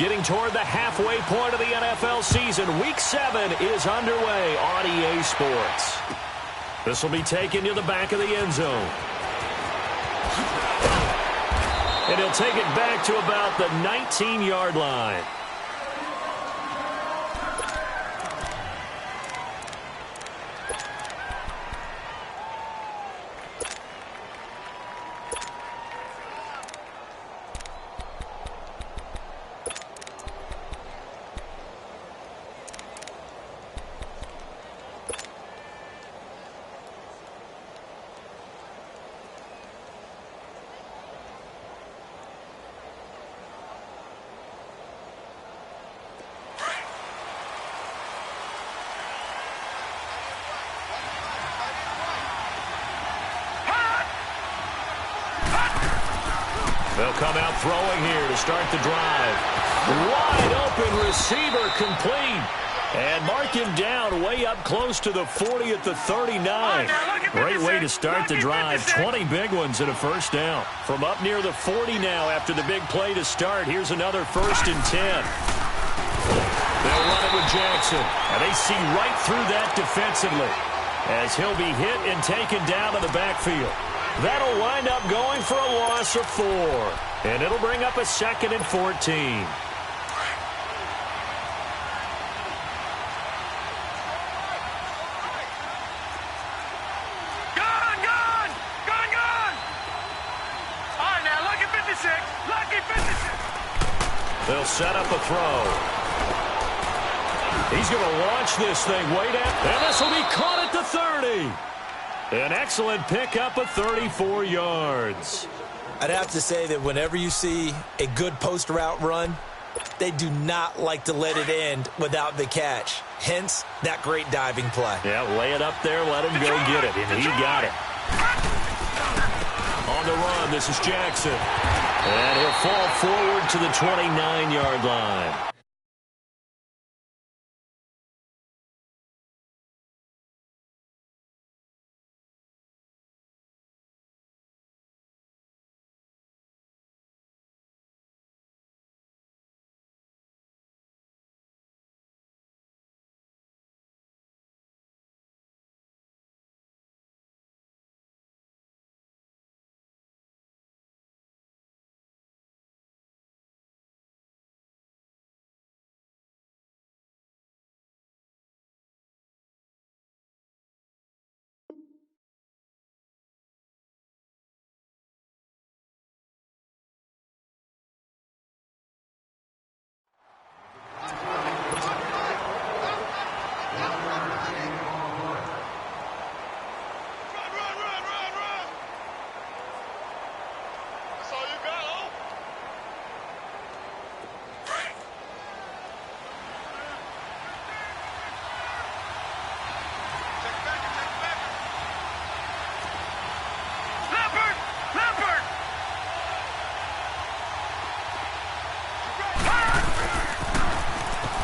Getting toward the halfway point of the NFL season. Week 7 is underway on EA Sports. This will be taken to the back of the end zone. And he'll take it back to about the 19-yard line. They'll come out throwing here to start the drive. Wide open receiver complete. And mark him down way up close to the 40 at the 39. Great way to start the drive. 20 big ones and a first down. From up near the 40 now after the big play to start. Here's another 1st and 10. They'll run it with Jackson. And they see right through that defensively as he'll be hit and taken down in the backfield. That'll wind up going for a loss of 4. And it'll bring up a 2nd and 14. They'll set up a throw. He's going to launch this thing way down. And this will be caught at the 30. An excellent pickup of 34 yards. I'd have to say that whenever you see a good post route run, they do not like to let it end without the catch. Hence, that great diving play. Yeah, lay it up there, let him go get it. And he got it. On the run, this is Jackson. And he'll fall forward to the 29-yard line.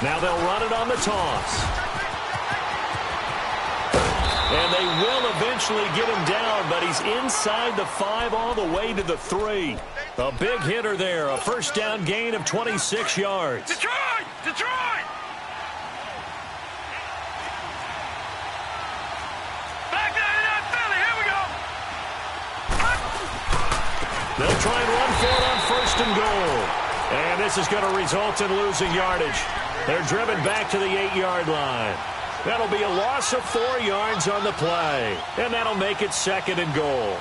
Now they'll run it on the toss. And they will eventually get him down, but he's inside the 5 all the way to the 3. A big hitter there, a first down gain of 26 yards. Detroit! Detroit! Back down in Philly, here we go! They'll try and run for it on 1st and goal. And this is going to result in losing yardage. They're driven back to the 8-yard line. That'll be a loss of 4 yards on the play. And that'll make it 2nd and goal.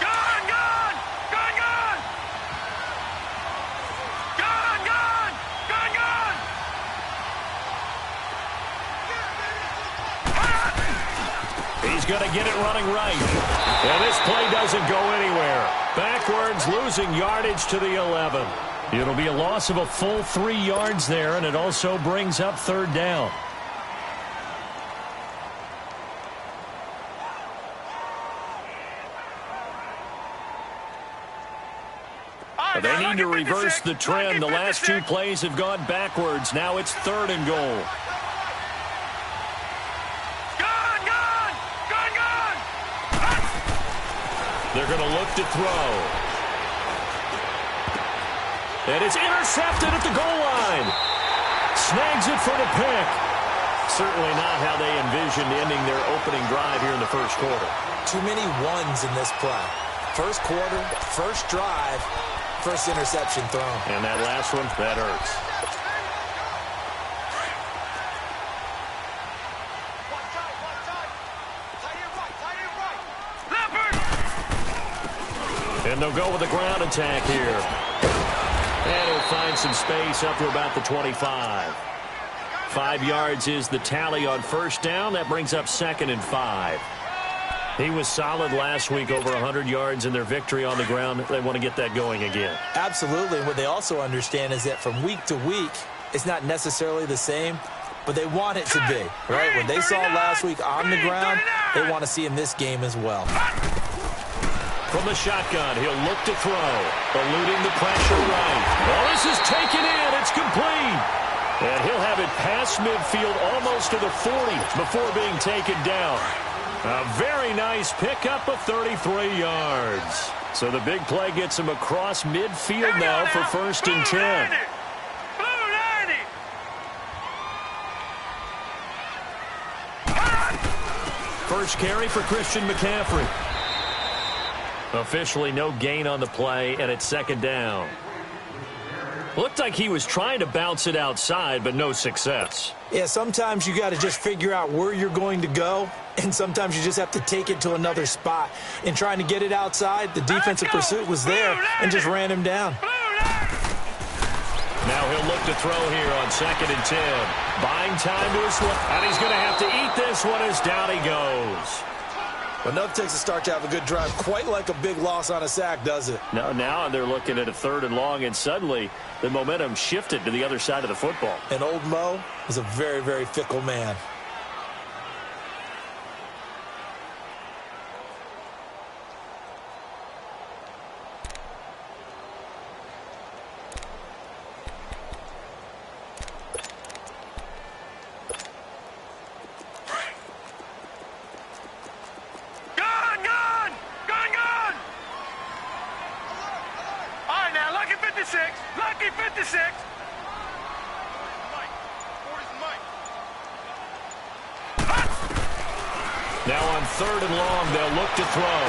Gone! Gone! Gone! Gone! Gone! Gone! Gone! Gone! He's going to get it running right. And this play doesn't go anywhere. Backwards, losing yardage to the 11. It'll be a loss of a full 3 yards there, and it also brings up 3rd down. They need to reverse the trend. The last 2 plays have gone backwards. Now it's 3rd and goal. Gone! Gone! Gone! Gone! They're going to look to throw. And it's intercepted at the goal line. Snags it for the pick. Certainly not how they envisioned ending their opening drive here in the first quarter. Too many ones in this play. First quarter, first drive, first interception thrown. And that last one, that hurts. And they'll go with a ground attack here. And he'll find some space up to about the 25. 5 yards is the tally on first down. That brings up 2nd and 5. He was solid last week, over 100 yards in their victory on the ground. They want to get that going again. Absolutely. What they also understand is that from week to week, it's not necessarily the same, but they want it to be, right? What they saw last week on the ground, they want to see in this game as well. From the shotgun, he'll look to throw, eluding the pressure right. Well, this is taken in. It's complete. And he'll have it past midfield almost to the 40 before being taken down. A very nice pickup of 33 yards. So the big play gets him across midfield now for 1st and 10. First carry for Christian McCaffrey. Officially no gain on the play, and it's 2nd down. Looked like he was trying to bounce it outside, but no success. Yeah, sometimes you got to just figure out where you're going to go, and sometimes you just have to take it to another spot. In trying to get it outside, the defensive pursuit was there and just ran him down. Now he'll look to throw here on 2nd and 10. Buying time to his left, and he's going to have to eat this one as down he goes. Enough takes a start to have a good drive. Quite like a big loss on a sack, does it? No, now they're looking at a 3rd and long, and suddenly the momentum shifted to the other side of the football. And old Mo is a very, very fickle man. Lucky 56. Now on 3rd and long, they'll look to throw.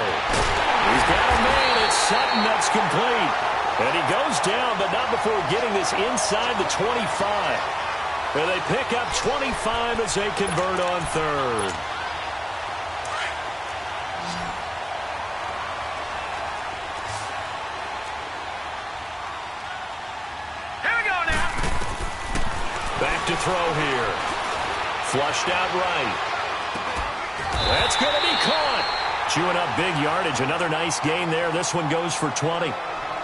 He's got a man. It's Sutton. That's complete. And he goes down, but not before getting this inside the 25. And they pick up 25 as they convert on 3rd. Back to throw here. Flushed out right. That's going to be caught. Chewing up big yardage. Another nice gain there. This one goes for 20.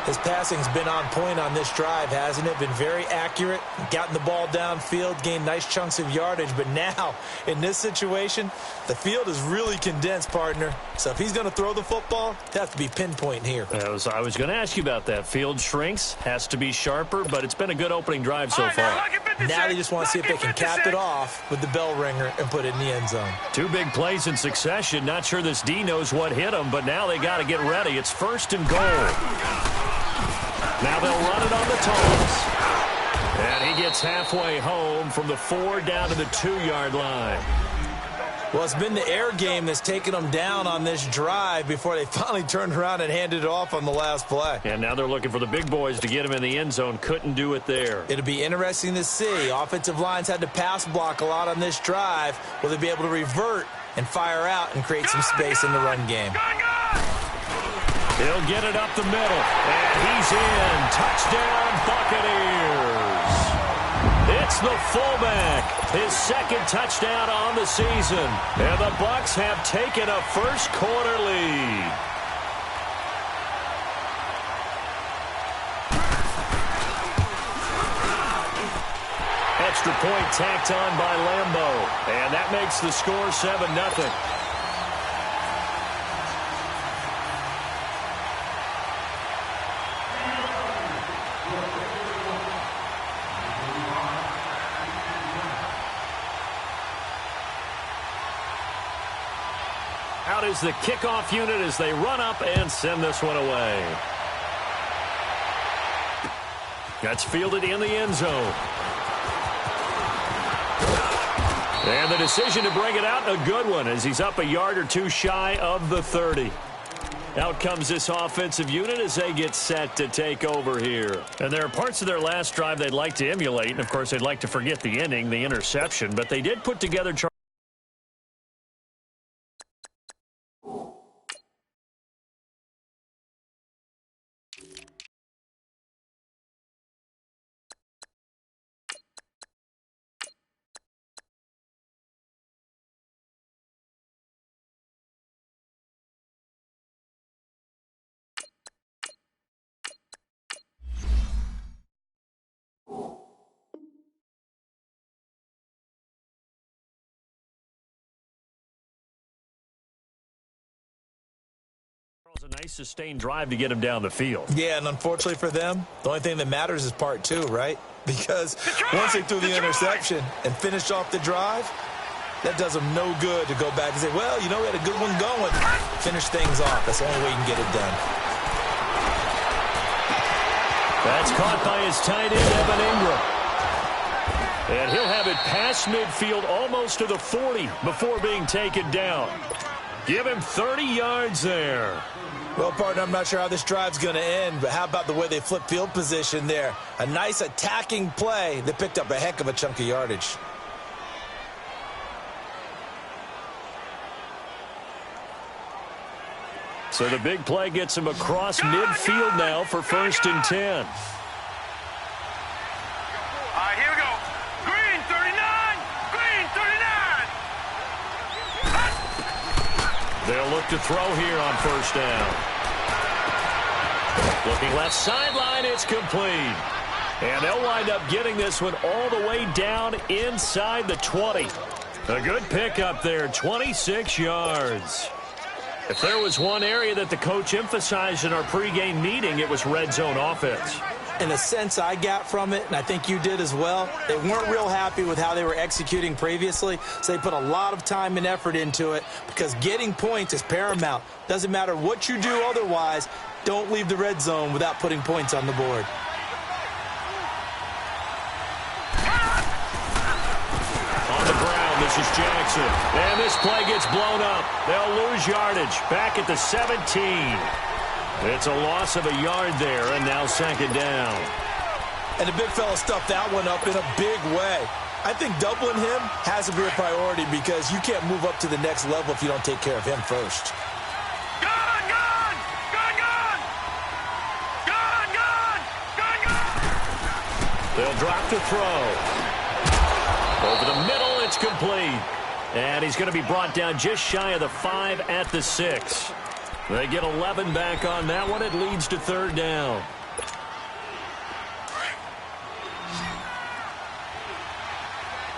His passing's been on point on this drive, hasn't it? Been very accurate. Gotten the ball downfield, gained nice chunks of yardage. But now, in this situation, the field is really condensed, partner. So if he's going to throw the football, it has to be pinpoint here. I was going to ask you about that. Field shrinks, has to be sharper, but it's been a good opening drive so far. Now they just want to see if they can cap it off with the bell ringer and put it in the end zone. 2 big plays in succession. Not sure this D knows what hit him, but now they got to get ready. It's 1st and goal. Now they'll run it on the toss. And he gets halfway home from the 4 down to the 2-yard line. Well, it's been the air game that's taken them down on this drive before they finally turned around and handed it off on the last play. And now they're looking for the big boys to get him in the end zone. Couldn't do it there. It'll be interesting to see. Offensive lines had to pass block a lot on this drive. Will they be able to revert and fire out and create some space in the run game? He'll get it up the middle, and he's in. Touchdown, Buccaneers. It's the fullback, his 2nd touchdown on the season, and the Bucs have taken a first-quarter lead. Extra point tacked on by Lambeau, and that makes the score 7-0. Out is the kickoff unit as they run up and send this one away. That's fielded in the end zone. And the decision to bring it out, a good one, as he's up a yard or two shy of the 30. Out comes this offensive unit as they get set to take over here. And there are parts of their last drive they'd like to emulate. And, of course, they'd like to forget the ending, the interception. But they did put together... A nice sustained drive to get him down the field. Yeah, and unfortunately for them, the only thing that matters is part two, right? Because once they threw the interception and finished off the drive, that does them no good to go back and say, well, you know, we had a good one going. Finish things off. That's the only way you can get it done. That's caught by his tight end, Evan Ingram. And he'll have it past midfield almost to the 40 before being taken down. Give him 30 yards there. Well, partner, I'm not sure how this drive's going to end, but how about the way they flip field position there? A nice attacking play that picked up a heck of a chunk of yardage. So the big play gets him across midfield now for 1st and 10. Here we go. Green 39. Green 39. They'll look to throw here on 1st down. Looking left sideline, it's complete. And they'll wind up getting this one all the way down inside the 20. A good pickup there, 26 yards. If there was one area that the coach emphasized in our pregame meeting, it was red zone offense. In a sense I got from it, and I think you did as well, they weren't real happy with how they were executing previously, so they put a lot of time and effort into it because getting points is paramount. Doesn't matter what you do otherwise, don't leave the red zone without putting points on the board. On the ground, this is Jackson. And this play gets blown up. They'll lose yardage back at the 17. It's a loss of a yard there, and now 2nd down. And the big fella stuffed that one up in a big way. I think doubling him has to be a priority because you can't move up to the next level if you don't take care of him first. Gun, gun! Gun, gun! Gun, gun! Gun, gun! They'll drop to throw. Over the middle, it's complete. And he's going to be brought down just shy of the 5 at the 6. They get 11 back on that one. It leads to 3rd down.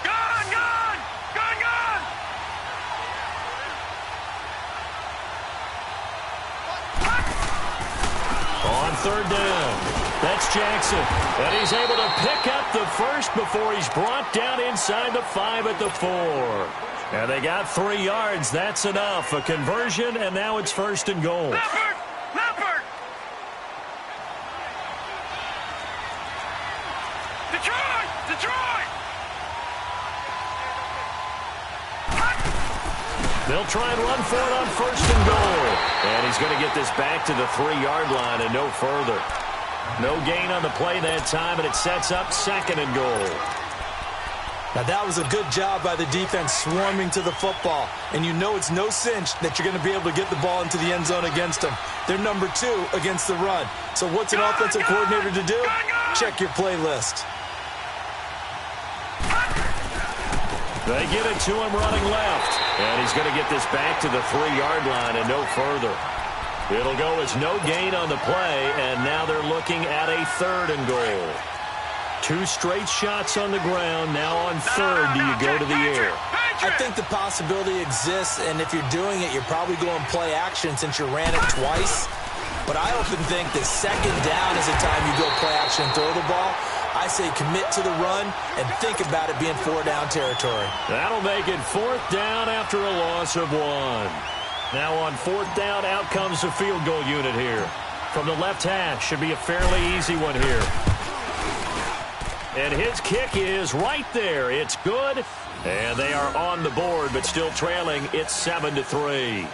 Gun, gun! Gun, gun! On 3rd down, that's Jackson. And he's able to pick up the first before he's brought down inside the 5 at the 4. And they got 3 yards. That's enough. A conversion, and now it's 1st and goal. Leopard! Leopard! Detroit! Detroit! They'll try and run for it on 1st and goal. And he's going to get this back to the 3-yard line and no further. No gain on the play that time, and it sets up 2nd and goal. Now, that was a good job by the defense swarming to the football. And you know it's no cinch that you're going to be able to get the ball into the end zone against them. They're number 2 against the run. So what's an offensive coordinator to do? Check your playlist. They get it to him running left. And he's going to get this back to the 3-yard line and no further. It'll go as no gain on the play, and now they're looking at a 3rd and goal. 2 straight shots on the ground. Now on 3rd, do you go to the air? I think the possibility exists, and if you're doing it, you're probably going play action since you ran it twice. But I often think that 2nd down is the time you go play action and throw the ball. I say commit to the run and think about it being 4-down territory. That'll make it 4th down after a loss of 1. Now on 4th down, out comes the field goal unit here. From the left hash, should be a fairly easy one here. And his kick is right there. It's good. And they are on the board, but still trailing. It's 7-3.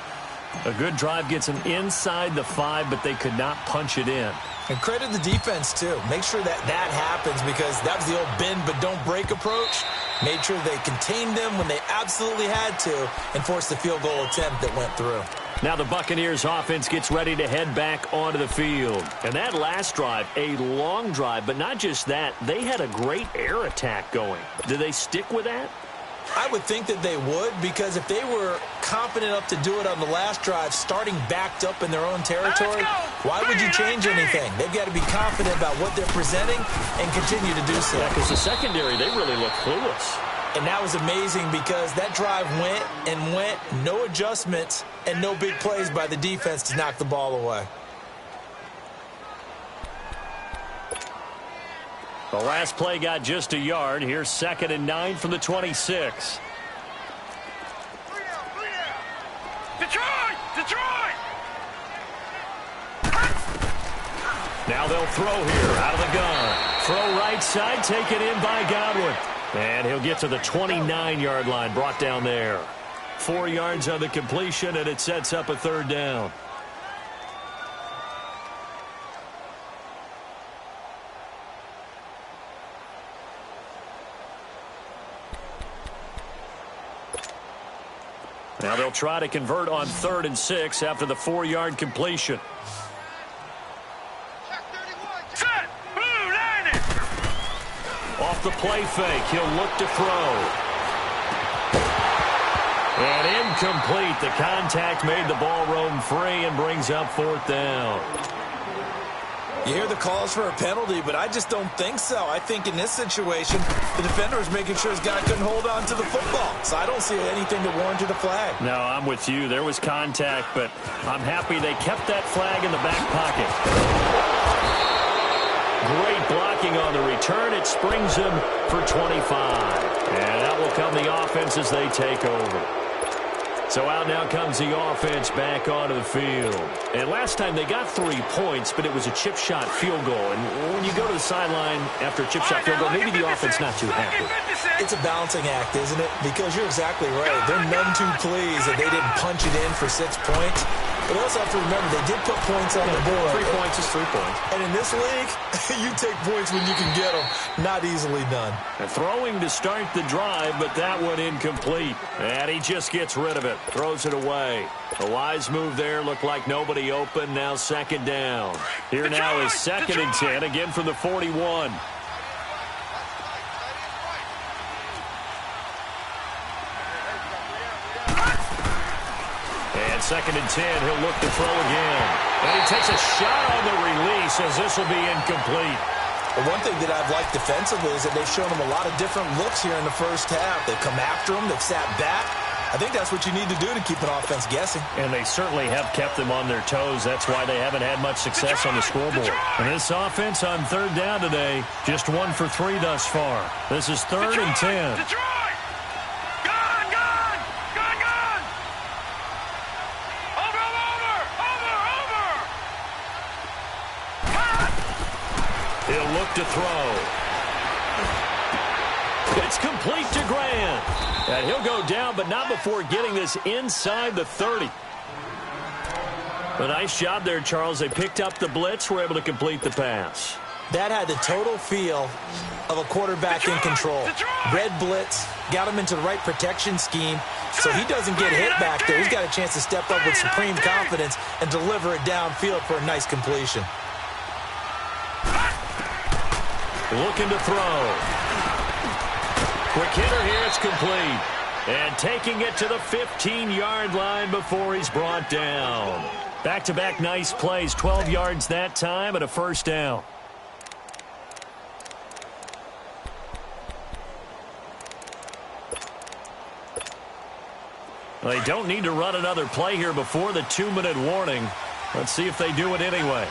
A good drive gets them inside the 5, but they could not punch it in. And credit the defense, too. Make sure that happens, because that was the old bend but don't break approach. Made sure they contained them when they absolutely had to and forced the field goal attempt that went through. Now the Buccaneers offense gets ready to head back onto the field. And that last drive, a long drive, but not just that. They had a great air attack going. Do they stick with that? I would think that they would, because if they were confident enough to do it on the last drive, starting backed up in their own territory, why would you change anything? They've got to be confident about what they're presenting and continue to do so. Yeah, because the secondary, they really look clueless. And that was amazing, because that drive went and went, no adjustments and no big plays by the defense to knock the ball away. The last play got just a yard. Here's 2nd and 9 from the 26. Detroit! Now they'll throw here out of the gun. Throw right side, taken in by Godwin. And he'll get to the 29-yard line, brought down there. 4 yards on the completion, and it sets up a 3rd down. Now they'll try to convert on 3rd and 6 after the 4-yard completion. Set! Blue, landing! Off the play fake, he'll look to throw. And incomplete. The contact made the ball roam free and brings up 4th down. You hear the calls for a penalty, but I just don't think so. I think in this situation, the defender was making sure his guy couldn't hold on to the football. So I don't see anything that warranted a flag. No, I'm with you. There was contact, but I'm happy they kept that flag in the back pocket. Great blocking on the return. It springs him for 25. And that will come the offense as they take over. So out now comes the offense back onto the field. And last time they got 3 points, but it was a chip shot field goal. And when you go to the sideline after a chip shot field goal, maybe the offense not too happy. It's a balancing act, isn't it? Because you're exactly right. They're none too pleased that they didn't punch it in for 6 points. But you also have to remember, they did put points on the board. 3 points is 3 points. And in this league, you take points when you can get them. Not easily done. And throwing to start the drive, but that one incomplete. And he just gets rid of it. Throws it away. A wise move there. Looked like nobody open. Now 2nd down. Here now is 2nd and 10. Again from the 41. And 2nd and 10. He'll look to throw again. And he takes a shot on the release as this will be incomplete. Well, one thing that I've liked defensively is that they've shown them a lot of different looks here in the first half. They've come after them. They've sat back. I think that's what you need to do to keep an offense guessing. And they certainly have kept them on their toes. That's why they haven't had much success on the scoreboard. And this offense on 3rd down today, just 1 for 3 thus far. This is 3rd and 10. Detroit! Gone! Over! He'll look to throw. It's complete to Grant. And he'll go down, but not before getting this inside the 30. A nice job there, Charles. They picked up the blitz, were able to complete the pass. That had the total feel of a quarterback in control. Red blitz, got him into the right protection scheme, so he doesn't get hit back there. He's got a chance to step up with supreme confidence and deliver it downfield for a nice completion. Looking to throw. Quick hitter here, it's complete. And taking it to the 15-yard line before he's brought down. Back-to-back nice plays, 12 yards that time and a 1st down. Well, they don't need to run another play here before the 2-minute warning. Let's see if they do it anyway.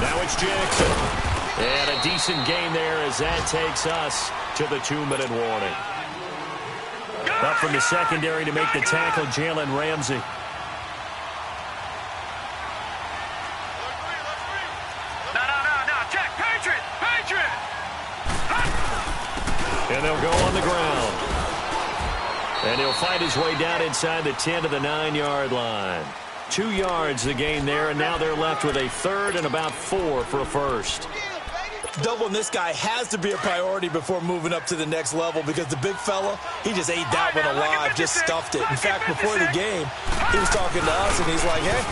Now it's Jackson. And a decent gain there as that takes us to the 2-minute warning. Up from the secondary to make the tackle, Jalen Ramsey. he'll go on the ground. And he'll fight his way down inside the 10 to the 9-yard line. 2 yards the gain there, and now they're left with a third and about 4 for a first. Doubling this guy has to be a priority before moving up to the next level because the big fella, he just ate that one alive, just stuffed it. In fact, before the game, he was talking to us, and he's like, hey,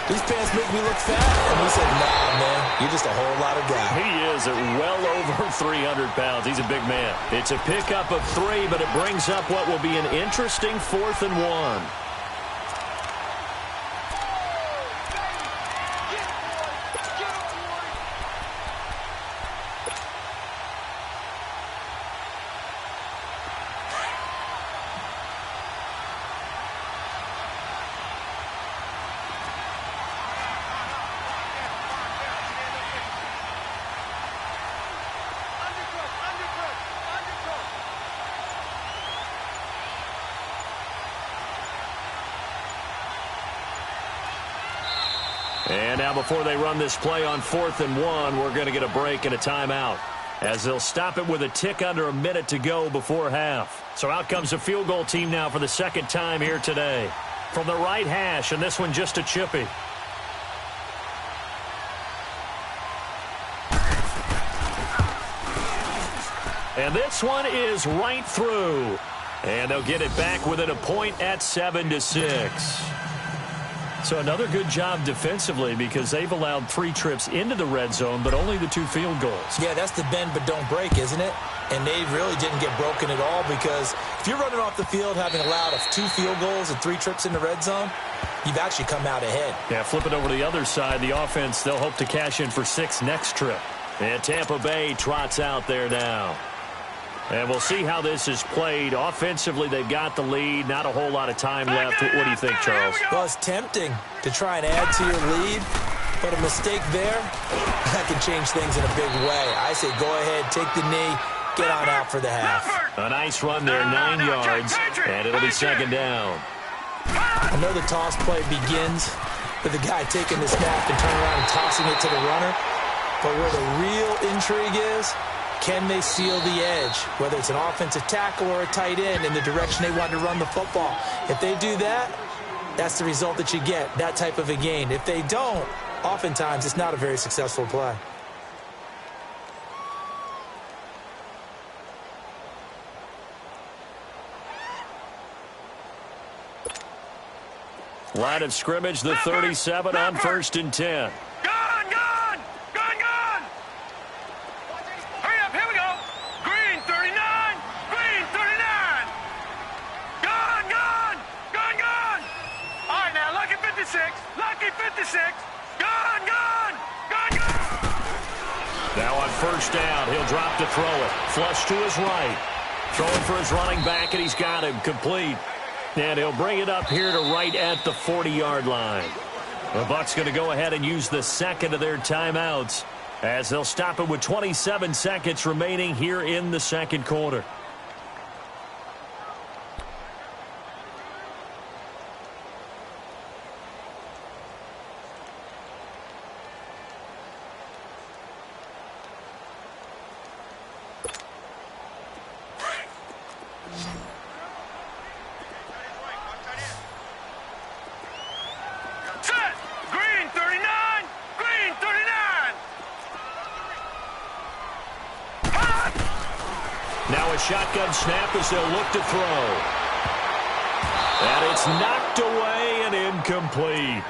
these pants make me look fat. And we said, nah, man, you're just a whole lot of guy. He is at well over 300 pounds. He's a big man. It's a pickup of 3, but it brings up what will be an interesting 4th and 1. And now before they run this play on 4th and 1, we're going to get a break and a timeout, as they'll stop it with a tick under a minute to go before half. So out comes the field goal team now for the second time here today. From the right hash, and this one just a chippy. And this one is right through. And they'll get it back within a point at 7-6. So another good job defensively because they've allowed 3 trips into the red zone, but only the 2 field goals. Yeah, that's the bend but don't break, isn't it? And they really didn't get broken at all because if you're running off the field having allowed 2 field goals and 3 trips in the red zone, you've actually come out ahead. Yeah, flip it over to the other side. The offense, they'll hope to cash in for 6 next trip. And Tampa Bay trots out there now. And we'll see how this is played. Offensively, they've got the lead. Not a whole lot of time left. What do you think, Charles? Well, it's tempting to try and add to your lead, but a mistake there, that can change things in a big way. I say go ahead, take the knee, get on out for the half. A nice run there, 9 yards, and it'll be second down. I know the toss play begins with the guy taking the snap and turning around and tossing it to the runner, but where the real intrigue is, can they seal the edge, whether it's an offensive tackle or a tight end in the direction they want to run the football? If they do that, that's the result that you get, that type of a gain. If they don't, oftentimes it's not a very successful play. Line of scrimmage, the 37 on 1st and 10. Now on 1st down, he'll drop to throw it. Flush to his right. Throwing for his running back, and he's got him complete. And he'll bring it up here to right at the 40-yard line. The Bucs going to go ahead and use the second of their timeouts as they'll stop it with 27 seconds remaining here in the second quarter. Now a shotgun snap as they'll look to throw. And it's knocked away and incomplete.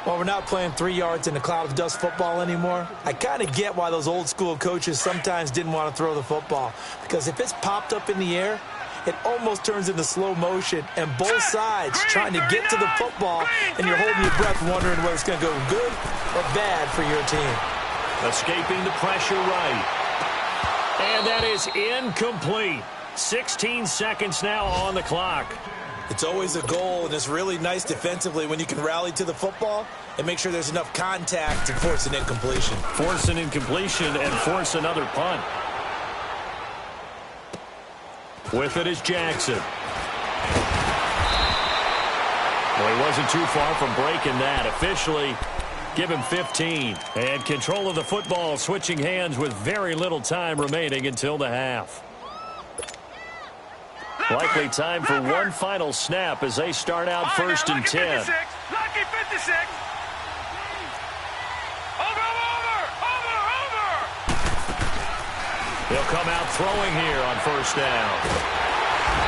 Well, we're not playing 3 yards in a cloud of dust football anymore. I kind of get why those old school coaches sometimes didn't want to throw the football. Because if it's popped up in the air, it almost turns into slow motion. And both sides trying to get to the football, and you're holding your breath wondering whether it's going to go good or bad for your team. Escaping the pressure right. And that is incomplete. 16 seconds now on the clock. It's always a goal, and it's really nice defensively when you can rally to the football and make sure there's enough contact to force an incompletion. Force an incompletion and force another punt. With it is Jackson. Well, he wasn't too far from breaking that. Officially, give him 15. And control of the football, switching hands with very little time remaining until the half. Likely time for one final snap as they start out first and 10. 56. Lucky 56. Over. He'll come out throwing here on first down.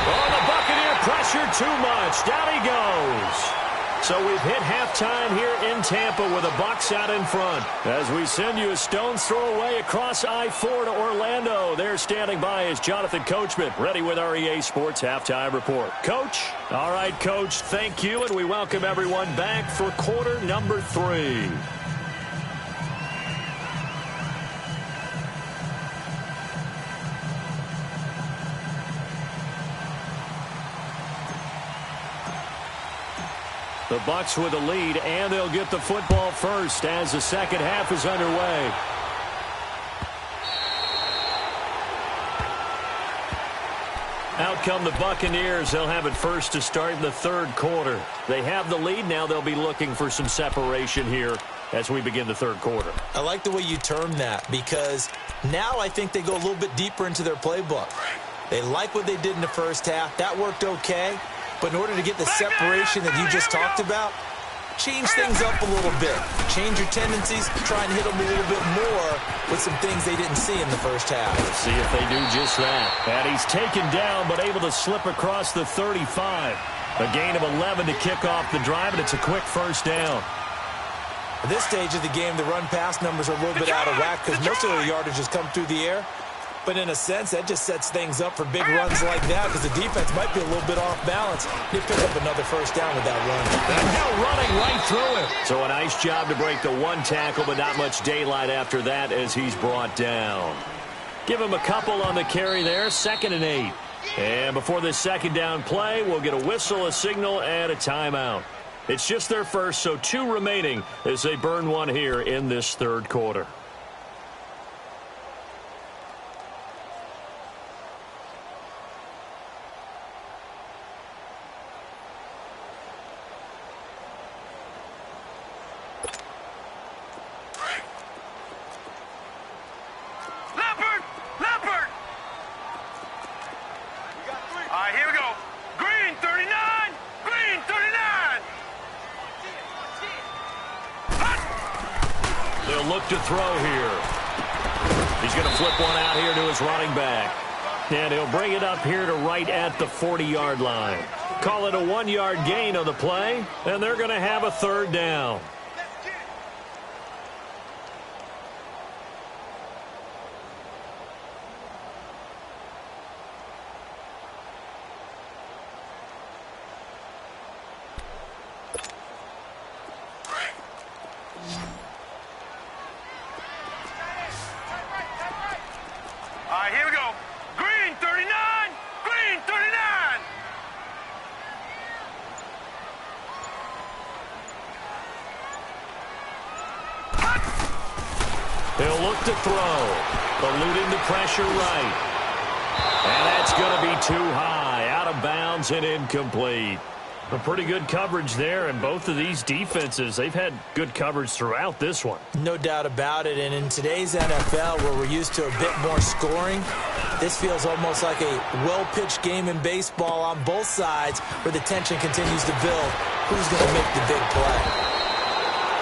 Oh, the Buccaneer pressure too much. Down he goes. So we've hit halftime here in Tampa with the Bucs out in front. As we send you a stone's throw away across I-4 to Orlando. There standing by is Jonathan Coachman, ready with our EA Sports Halftime Report. Coach? All right, Coach, thank you, and we welcome everyone back for quarter number 3. The Bucs with the lead, and they'll get the football first as the second half is underway. Out come the Buccaneers. They'll have it first to start in the third quarter. They have the lead. Now they'll be looking for some separation here as we begin the third quarter. I like the way you term that because now I think they go a little bit deeper into their playbook. They like what they did in the first half. That worked okay. But in order to get the separation that you just talked about, change things up a little bit. Change your tendencies, try and hit them a little bit more with some things they didn't see in the first half. Let's see if they do just that. And he's taken down but able to slip across the 35. A gain of 11 to kick off the drive, and it's a quick first down. At this stage of the game, the run-pass numbers are a little bit out of whack because most of the yardage has come through the air. But in a sense, that just sets things up for big runs like that because the defense might be a little bit off balance. They pick up another first down with that run. And now running right through it. So a nice job to break the one tackle, but not much daylight after that as he's brought down. Give him a couple on the carry there, 2nd and 8. And before this second down play, we'll get a whistle, a signal, and a timeout. It's just their first, so 2 remaining as they burn one here in this third quarter. Look to throw here. He's going to flip one out here to his running back. And he'll bring it up here to right at the 40-yard line. Call it a 1-yard gain on the play, and they're going to have a third down. Here we go. Green 39. Green 39. He'll look to throw. Eluding the pressure right. And that's going to be too high. Out of bounds and incomplete. A pretty good coverage there, and both of these defenses, they've had good coverage throughout this one. No doubt about it, and in today's NFL, where we're used to a bit more scoring, this feels almost like a well-pitched game in baseball on both sides where the tension continues to build. Who's going to make the big play?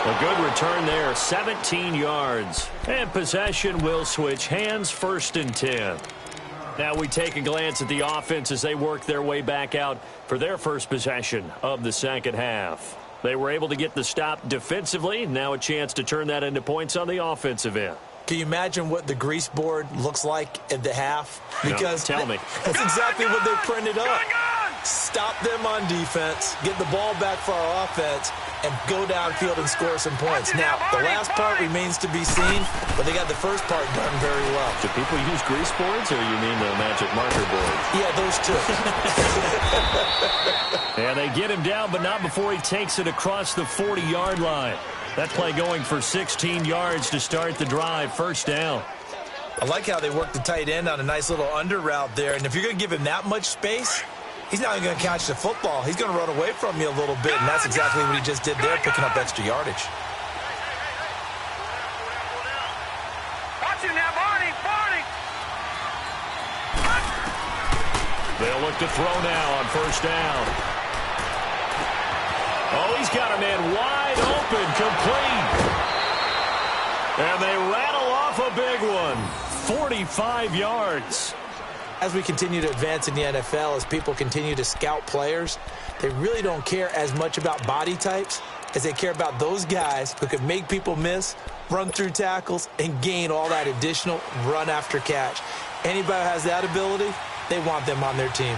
A good return there, 17 yards. And possession will switch hands, 1st and 10. Now we take a glance at the offense as they work their way back out for their first possession of the second half. They were able to get the stop defensively. Now a chance to turn that into points on the offensive end. Can you imagine what the grease board looks like at the half? Because no, tell me. That's exactly what they printed up. Stop them on defense, get the ball back for our offense, and go downfield and score some points. Now, the last part remains to be seen, but they got the first part done very well. Do people use grease boards, or you mean the magic marker boards? Yeah, those two. And they get him down, but not before he takes it across the 40-yard line. That play going for 16 yards to start the drive, 1st down. I like how they work the tight end on a nice little under route there, and if you're going to give him that much space, he's not even going to catch the football. He's going to run away from you a little bit, and that's exactly what he just did there, picking up extra yardage. Watch him now, Barney. They'll look to throw now on first down. Oh, he's got a man wide open, complete. And they rattle off a big one. 45 yards. As we continue to advance in the NFL, as people continue to scout players, they really don't care as much about body types as they care about those guys who can make people miss, run through tackles, and gain all that additional run after catch. Anybody who has that ability, they want them on their team.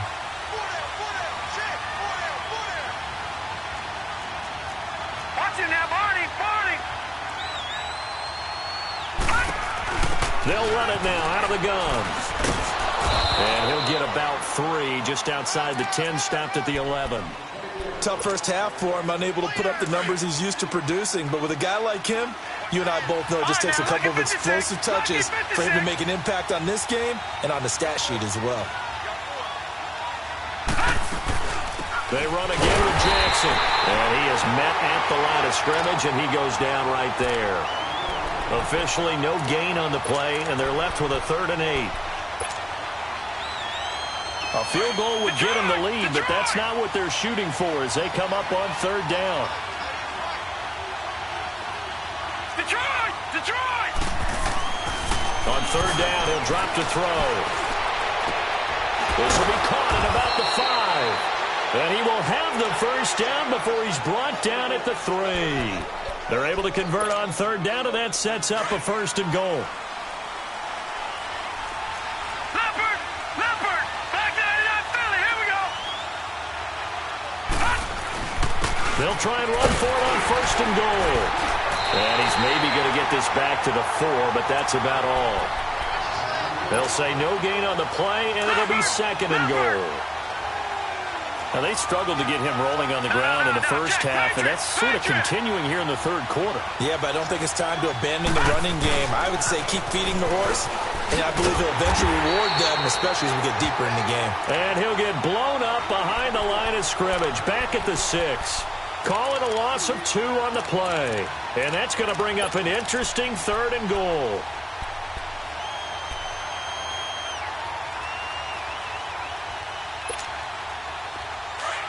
Watching now, Barney. They'll run it now out of the gun. And he'll get about 3 just outside the 10, stopped at the 11. Tough first half for him, unable to put up the numbers he's used to producing. But with a guy like him, you and I both know it just takes a couple of explosive touches for him to make an impact on this game and on the stat sheet as well. They run again with Jackson. And he is met at the line of scrimmage, and he goes down right there. Officially no gain on the play, and they're left with a 3rd and 8. A field goal would get them the lead, but that's not what they're shooting for as they come up on 3rd down. Detroit! On 3rd down, he'll drop to throw. This will be caught at about the 5. And he will have the first down before he's brought down at the 3. They're able to convert on 3rd down, and that sets up a 1st and goal. They'll try and run for it on 1st and goal. And he's maybe going to get this back to the 4, but that's about all. They'll say no gain on the play, and it'll be 2nd and goal. Now, they struggled to get him rolling on the ground in the first half, and that's sort of continuing here in the 3rd quarter. Yeah, but I don't think it's time to abandon the running game. I would say keep feeding the horse, and I believe he'll eventually reward them, especially as we get deeper in the game. And he'll get blown up behind the line of scrimmage, back at the 6. Call it a loss of 2 on the play. And that's going to bring up an interesting 3rd and goal.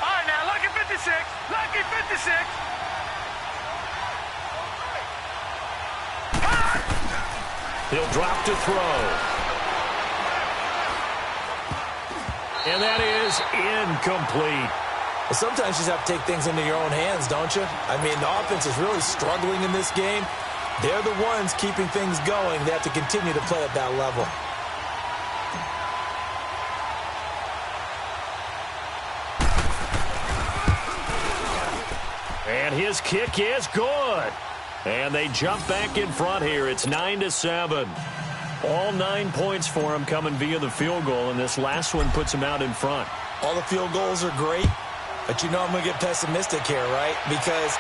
All right, now, lucky 56. Lucky 56. He'll drop to throw. And that is incomplete. Well, sometimes you just have to take things into your own hands, don't you? I mean, the offense is really struggling in this game. They're the ones keeping things going. They have to continue to play at that level. And his kick is good. And they jump back in front here. It's 9-7. All 9 points for him coming via the field goal, and this last one puts him out in front. All the field goals are great, but you know I'm going to get pessimistic here, right? Because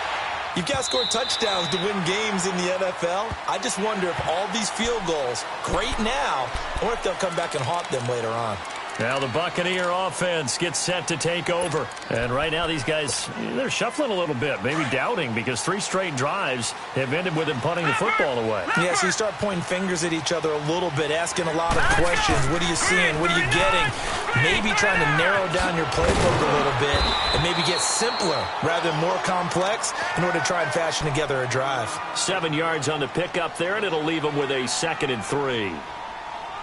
you've got to score touchdowns to win games in the NFL. I just wonder if all these field goals, great now, or if they'll come back and haunt them later on. Now the Buccaneer offense gets set to take over. And right now these guys, they're shuffling a little bit, maybe doubting, because 3 straight drives have ended with them punting the football away. Yeah, so you start pointing fingers at each other a little bit, asking a lot of questions. What are you seeing? What are you getting? Maybe trying to narrow down your playbook a little bit and maybe get simpler rather than more complex in order to try and fashion together a drive. 7 yards on the pickup there, and it'll leave them with a 2nd and 3.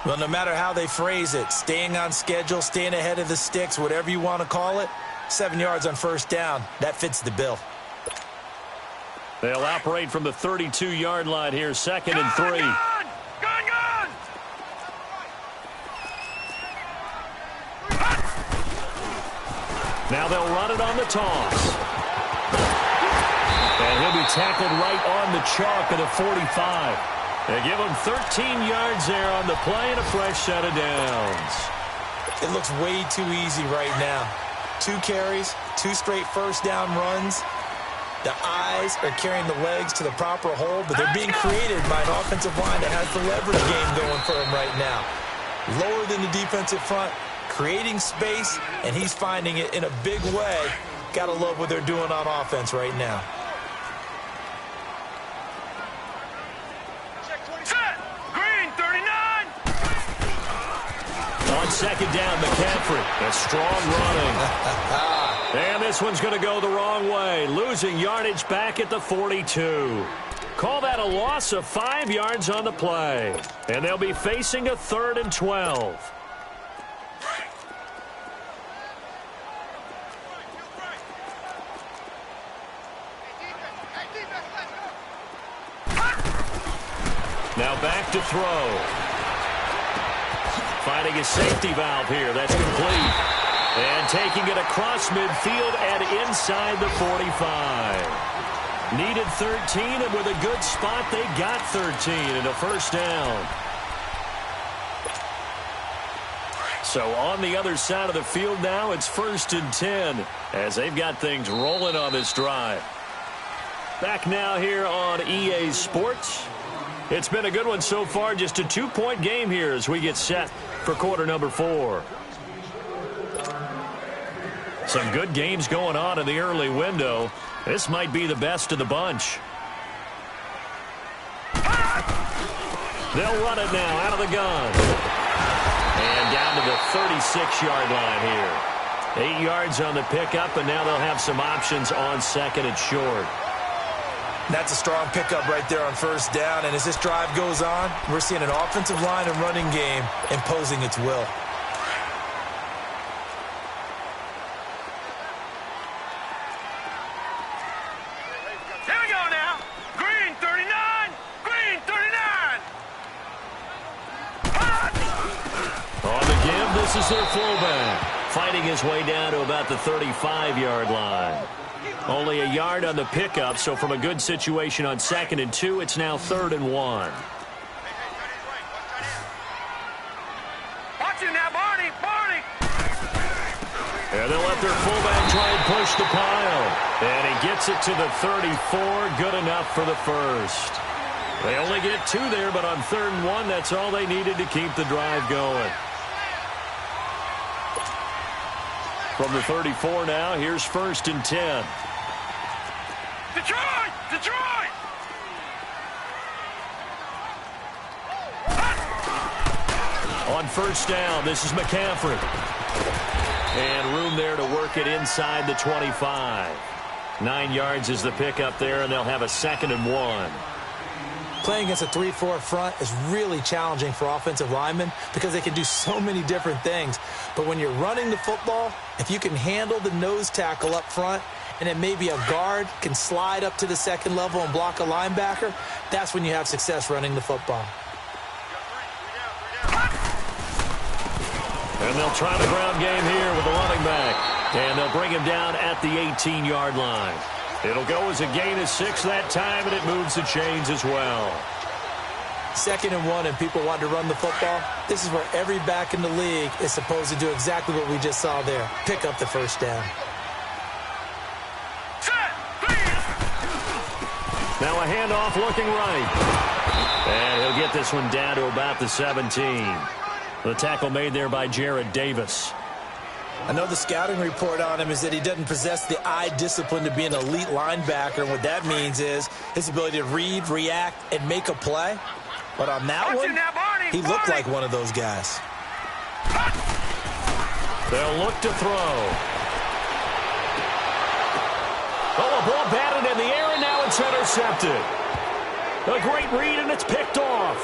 Well, no matter how they phrase it, staying on schedule, staying ahead of the sticks, whatever you want to call it, 7 yards on first down, that fits the bill. They'll operate from the 32-yard line here, 2nd and 3. Gun! Now they'll run it on the toss. And he'll be tackled right on the chalk of the 45. They give him 13 yards there on the play and a fresh set of downs. It looks way too easy right now. 2 carries, 2 straight first down runs. The eyes are carrying the legs to the proper hole, but they're being created by an offensive line that has the leverage game going for him right now. Lower than the defensive front, creating space, and he's finding it in a big way. Gotta love what they're doing on offense right now. second down, McCaffrey. That's strong running. And this one's going to go the wrong way. Losing yardage back at the 42. Call that a loss of 5 yards on the play. And they'll be facing a 3rd and 12. Now back to throw. Finding a safety valve here. That's complete. And taking it across midfield and inside the 45. Needed 13, and with a good spot, they got 13 and a first down. So on the other side of the field now, it's 1st and 10 as they've got things rolling on this drive. Back now here on EA Sports. It's been a good one so far, just a 2-point game here as we get set for quarter number 4. Some good games going on in the early window. This might be the best of the bunch. They'll run it now out of the gun. And down to the 36-yard line here. 8 yards on the pickup, and now they'll have some options on 2nd and short. That's a strong pickup right there on 1st down. And as this drive goes on, we're seeing an offensive line and running game imposing its will. Here we go now. Green 39. Green 39. On the give, this is their fullback. Fighting his way down to about the 35-yard line. Only a yard on the pickup, so from a good situation on 2nd and 2, it's now 3rd and 1. Watch him now, Barney. Barney. And they'll let their fullback try and push the pile. And he gets it to the 34. Good enough for the first. They only get 2 there, but on 3rd and 1, that's all they needed to keep the drive going. From the 34 now, here's 1st and 10. Detroit! Detroit! On 1st down, this is McCaffrey. And room there to work it inside the 25. 9 yards is the pickup there, and they'll have a 2nd and 1. Playing against a 3-4 front is really challenging for offensive linemen because they can do so many different things. But when you're running the football, if you can handle the nose tackle up front, and then maybe a guard can slide up to the 2nd level and block a linebacker, that's when you have success running the football. And they'll try the ground game here with the running back. And they'll bring him down at the 18-yard line. It'll go as a gain of 6 that time, and it moves the chains as well. 2nd and 1, and people want to run the football. This is where every back in the league is supposed to do exactly what we just saw there. Pick up the 1st down. Now a handoff looking right. And he'll get this one down to about the 17. The tackle made there by Jared Davis. I know the scouting report on him is that he doesn't possess the eye discipline to be an elite linebacker. And what that means is his ability to read, react, and make a play. But on that one, he looked like one of those guys. They'll look to throw. Oh, a ball batted in the air, and now it's intercepted. A great read, and it's picked off.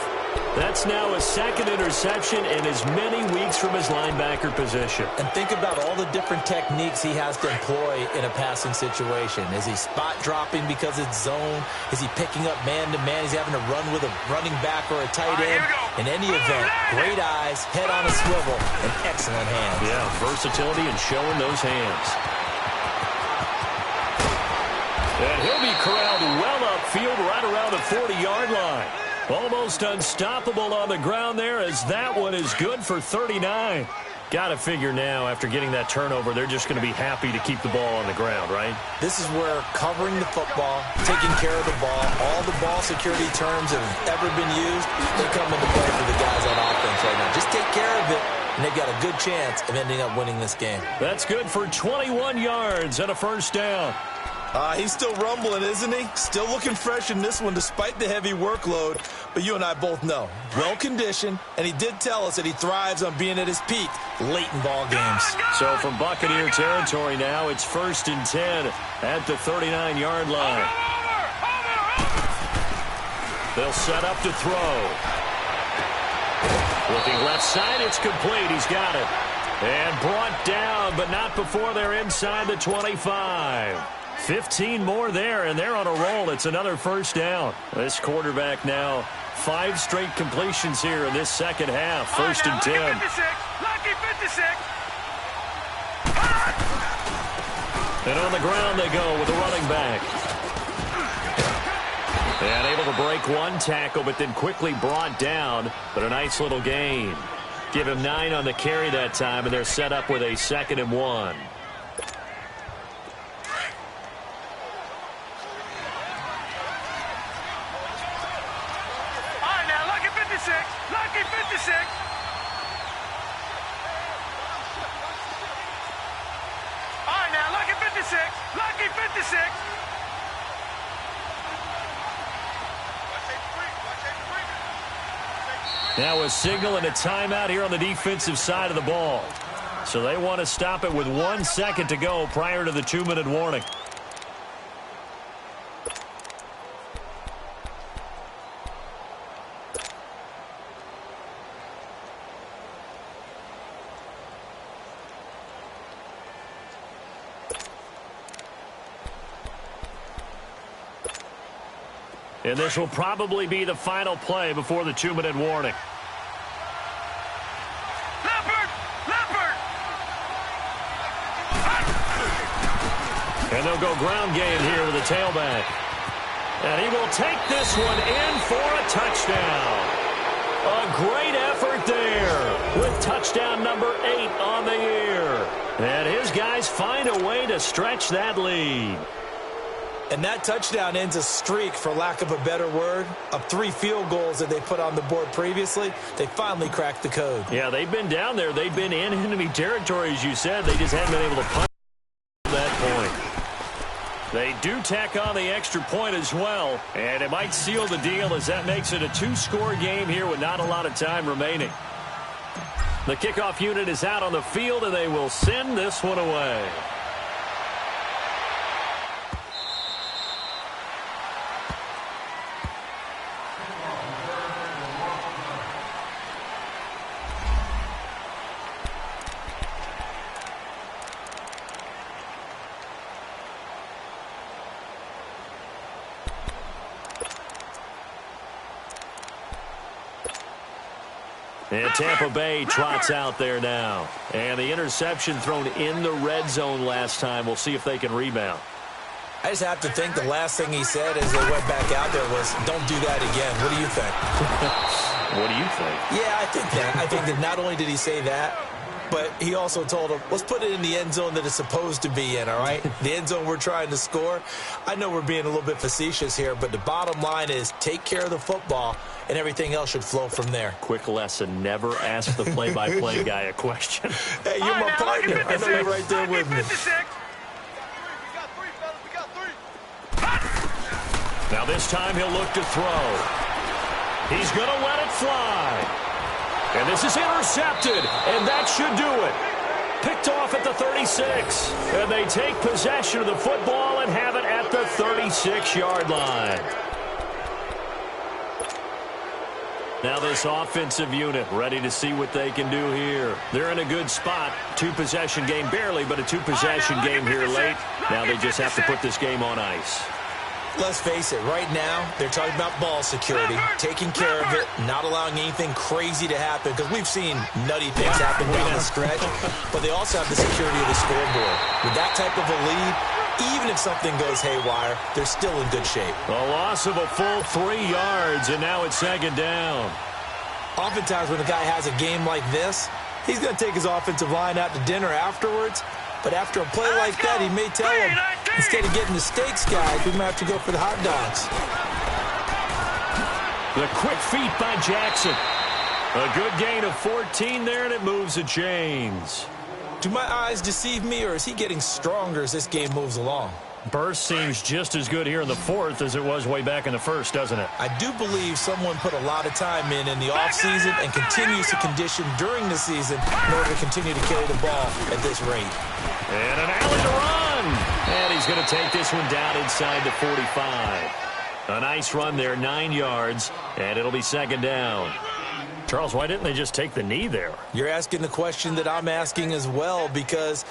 That's now a 2nd interception in as many weeks from his linebacker position. And think about all the different techniques he has to employ in a passing situation. Is he spot dropping because it's zone? Is he picking up man-to-man? Is he having to run with a running back or a tight end? In any event, great eyes, head on a swivel, and excellent hands. Yeah, versatility and showing those hands. And he'll be corralled well upfield right around the 40-yard line. Almost unstoppable on the ground there as that one is good for 39. Got to figure now after getting that turnover, they're just going to be happy to keep the ball on the ground, right? This is where covering the football, taking care of the ball, all the ball security terms that have ever been used, they come into play for the guys on offense right now. Just take care of it, and they've got a good chance of ending up winning this game. That's good for 21 yards and a 1st down. He's still rumbling, isn't he? Still looking fresh in this one despite the heavy workload. But you and I both know, well-conditioned, and he did tell us that he thrives on being at his peak late in ball games. So from Buccaneer territory now, it's 1st and 10 at the 39-yard line. They'll set up to throw. Looking left side, it's complete. He's got it. And brought down, but not before they're inside the 25. 15 more there, and they're on a roll. It's another first down. This quarterback now 5 straight completions here in this second half. 1st and 10. Lucky 56. And on the ground they go with the running back. And able to break one tackle, but then quickly brought down. But a nice little gain. Give him 9 on the carry that time, and they're set up with a 2nd and 1. Lucky 56. All right, now, lucky 56. Lucky 56. Now a signal and a timeout here on the defensive side of the ball. So they want to stop it with 1 second to go prior to the 2-minute warning. And this will probably be the final play before the 2-minute warning. Leopard! And they'll go ground game here with a tailback. And he will take this one in for a touchdown. A great effort there with touchdown number 8 on the year. And his guys find a way to stretch that lead. And that touchdown ends a streak, for lack of a better word, of 3 field goals that they put on the board previously. They finally cracked the code. Yeah, they've been down there. They've been in enemy territory, as you said. They just haven't been able to punch that point. They do tack on the extra point as well, and it might seal the deal as that makes it a 2-score game here with not a lot of time remaining. The kickoff unit is out on the field, and they will send this one away. And Tampa Bay trots out there now. And the interception thrown in the red zone last time. We'll see if they can rebound. I just have to think the last thing he said as they went back out there was, don't do that again. What do you think? What do you think? Yeah, I think that. I think that not only did he say that, but he also told him, let's put it in the end zone that it's supposed to be in, all right? The end zone we're trying to score. I know we're being a little bit facetious here, but the bottom line is take care of the football, and everything else should flow from there. Quick lesson, never ask the play-by-play guy a question. Hey, you're my partner. I know you're right there with me. Now this time he'll look to throw. He's going to let it fly. And this is intercepted, and that should do it. Picked off at the 36. And they take possession of the football and have it at the 36-yard line. Now this offensive unit ready to see what they can do here. They're in a good spot. 2-possession game, barely, but a 2-possession game here late. Now they just have to put this game on ice. Let's face it, right now, they're talking about ball security, taking care of it, not allowing anything crazy to happen, because we've seen nutty things happen down the stretch, but they also have the security of the scoreboard. With that type of a lead, even if something goes haywire, they're still in good shape. A loss of a full 3 yards, and now it's 2nd down. Oftentimes when a guy has a game like this, he's going to take his offensive line out to dinner afterwards. But after a play like that, he may tell him, instead of getting the steaks, guys, we might have to go for the hot dogs. The quick feet by Jackson. A good gain of 14 there, and it moves the chains. Do my eyes deceive me, or is he getting stronger as this game moves along? Burst seems just as good here in the fourth as it was way back in the first, doesn't it? I do believe someone put a lot of time in the offseason and continues to condition during the season in order to continue to carry the ball at this rate. And an alley to run. And he's going to take this one down inside the 45. A nice run there, 9 yards, and it'll be second down. Charles, why didn't they just take the knee there? You're asking the question that I'm asking as well, because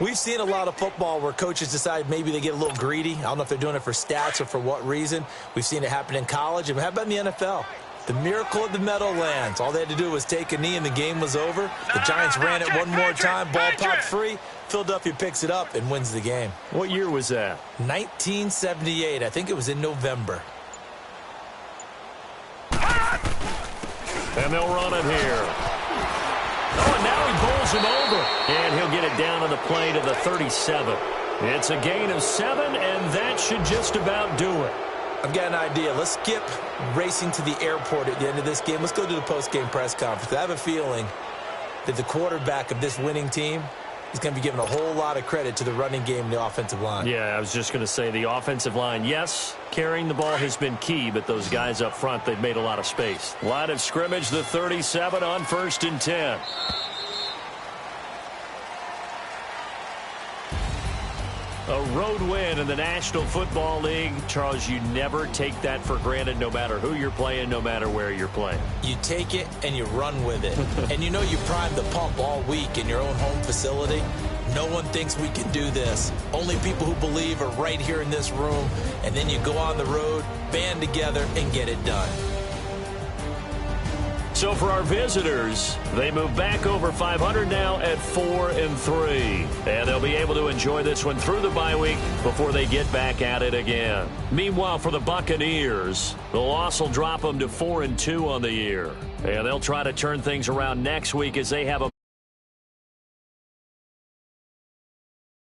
we've seen a lot of football where coaches decide maybe they get a little greedy. I don't know if they're doing it for stats or for what reason. We've seen it happen in college, and how about in the NFL? The miracle of the Meadowlands. All they had to do was take a knee, and the game was over. The Giants ran it one more time. Ball popped free. Philadelphia picks it up and wins the game. What year was that? 1978. I think it was in November. And they'll run it here. Oh, and now he bowls him over. And he'll get it down on the play to the 37. It's a gain of 7, and that should just about do it. I've got an idea. Let's skip racing to the airport at the end of this game. Let's go to the post-game press conference. I have a feeling that the quarterback of this winning team is going to be giving a whole lot of credit to the running game and the offensive line. Yeah, I was just going to say the offensive line, yes, carrying the ball has been key, but those guys up front, they've made a lot of space. Line of scrimmage, the 37 on 1st and 10. A road win in the National Football League. Charles, you never take that for granted no matter who you're playing, no matter where you're playing. You take it and you run with it. And you know you primed the pump all week in your own home facility. No one thinks we can do this. Only people who believe are right here in this room. And then you go on the road, band together, and get it done. So for our visitors, they move back over 500 now at 4-3. And they'll be able to enjoy this one through the bye week before they get back at it again. Meanwhile, for the Buccaneers, the loss will drop them to 4-2 on the year. And they'll try to turn things around next week as they have a